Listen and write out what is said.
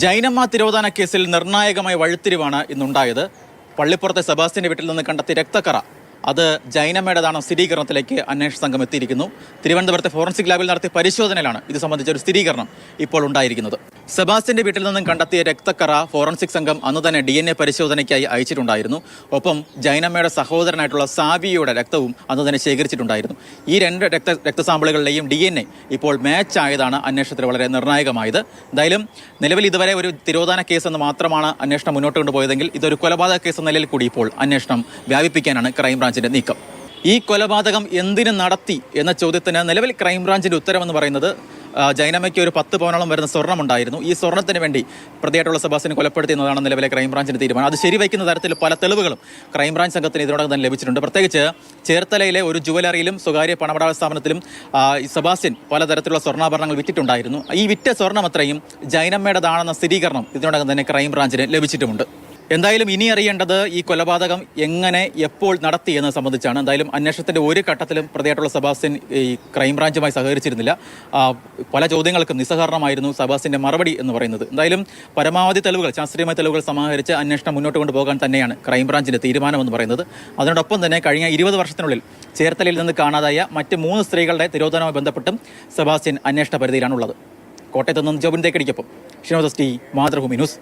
ജൈനമ്മ തിരോധാന കേസിൽ നിർണായകമായ വഴിത്തിരിവാണ് ഇന്നുണ്ടായത്. പള്ളിപ്പുറത്തെ സെബാസ്റ്റ്യന്റെ വീട്ടിൽ നിന്ന് കണ്ടെത്തിയ രക്തക്കറ അത് ജൈനമ്മയുടേതാണോ സ്ഥിരീകരണത്തിലേക്ക് അന്വേഷണ സംഘം എത്തിയിരിക്കുന്നു. തിരുവനന്തപുരത്തെ ഫോറൻസിക് ലാബിൽ നടത്തിയ പരിശോധനയിലാണ് ഇത് സംബന്ധിച്ച ഒരു സ്ഥിരീകരണം ഇപ്പോൾ ഉണ്ടായിരിക്കുന്നത്. സെബാസ്റ്റ്യന്റെ വീട്ടിൽ നിന്നും കണ്ടെത്തിയ രക്തക്കറ ഫോറൻസിക് സംഘം അന്ന് തന്നെ DNA പരിശോധനയ്ക്കായി അയച്ചിട്ടുണ്ടായിരുന്നു. ഒപ്പം ജൈനമ്മയുടെ സഹോദരനായിട്ടുള്ള സാവിയുടെ രക്തവും അന്ന് തന്നെ ശേഖരിച്ചിട്ടുണ്ടായിരുന്നു. ഈ രണ്ട് രക്തസാമ്പിളുകളിലെയും DNA ഇപ്പോൾ മാച്ച് ആയതാണ് അന്വേഷണത്തിൽ വളരെ നിർണായകമായത്. എന്തായാലും നിലവിൽ ഇതുവരെ ഒരു തിരോധാന കേസ് എന്ന് മാത്രമാണ് അന്വേഷണം മുന്നോട്ട് കൊണ്ടുപോയതെങ്കിൽ ഇതൊരു കൊലപാതക കേസ് എന്ന നിലയിൽ കൂടി ഇപ്പോൾ അന്വേഷണം വ്യാപിപ്പിക്കാനാണ് ക്രൈംബ്രാഞ്ചിന്റെ നീക്കം. ഈ കൊലപാതകം എന്തിനു നടത്തി എന്ന ചോദ്യത്തിന് നിലവിൽ ക്രൈംബ്രാഞ്ചിന്റെ ഉത്തരമെന്ന് പറയുന്നത് ജൈനമ്മയ്ക്ക് ഒരു 10 പവനോളം വരുന്ന സ്വർണ്ണമുണ്ടായിരുന്നു. ഈ സ്വർണ്ണത്തിന് വേണ്ടി പ്രതിയായിട്ടുള്ള സെബാസ്റ്റ്യനെ കൊലപ്പെടുത്തിയെന്നതാണ് നിലവിലെ ക്രൈംബ്രാഞ്ചിന്റെ തീരുമാനം. അത് ശരിവയ്ക്കുന്ന തരത്തിൽ പല തെളിവുകളും ക്രൈംബ്രാഞ്ച് സംഘത്തിന് ഇതിനോടകം തന്നെ ലഭിച്ചിട്ടുണ്ട്. പ്രത്യേകിച്ച് ചേർത്തലയിലെ ഒരു ജുവലറിയിലും സ്വകാര്യ പണമിടപാട് സ്ഥാപനത്തിലും സെബാസ്റ്റ്യൻ പലതരത്തിലുള്ള സ്വർണ്ണാഭരണങ്ങൾ വിറ്റിട്ടുണ്ടായിരുന്നു. ഈ വിറ്റ സ്വർണ്ണം അത്രയും ജൈനമ്മയുടേതാണെന്ന സ്ഥിരീകരണം ഇതിനോടകം തന്നെ ക്രൈംബ്രാഞ്ചിന് ലഭിച്ചിട്ടുമുണ്ട്. എന്തായാലും ഇനി അറിയേണ്ടത് ഈ കൊലപാതകം എങ്ങനെ എപ്പോൾ നടത്തി എന്നത് സംബന്ധിച്ചാണ്. എന്തായാലും അന്വേഷണത്തിന്റെ ഒരു ഘട്ടത്തിലും പ്രതിയായിട്ടുള്ള സെബാസ്റ്റ്യൻ ഈ ക്രൈംബ്രാഞ്ചുമായി സഹകരിച്ചിരുന്നില്ല. പല ചോദ്യങ്ങൾക്കും നിസ്സഹകരണമായിരുന്നു സെബാസ്റ്റ്യന്റെ മറുപടി എന്ന് പറയുന്നത്. എന്തായാലും പരമാവധി തെളിവുകൾ, ശാസ്ത്രീയമായ തെളിവുകൾ സമാഹരിച്ച് അന്വേഷണം മുന്നോട്ട് കൊണ്ടുപോകാൻ തന്നെയാണ് ക്രൈംബ്രാഞ്ചിന്റെ തീരുമാനമെന്ന് പറയുന്നത്. അതിനോടൊപ്പം തന്നെ കഴിഞ്ഞ 20 വർഷത്തിനുള്ളിൽ ചേർത്തലയിൽ നിന്ന് കാണാതായ മറ്റ് 3 സ്ത്രീകളുടെ തിരോധാനവുമായി ബന്ധപ്പെട്ടും സെബാസ്റ്റ്യൻ അന്വേഷണ പരിധിയിലാണുള്ളത്. കോട്ടയത്ത് നിന്ന് ജോബിൻ തേക്കടിക്കൊപ്പം ഷിനോദ് ടി, മാതൃഭൂമി ന്യൂസ്.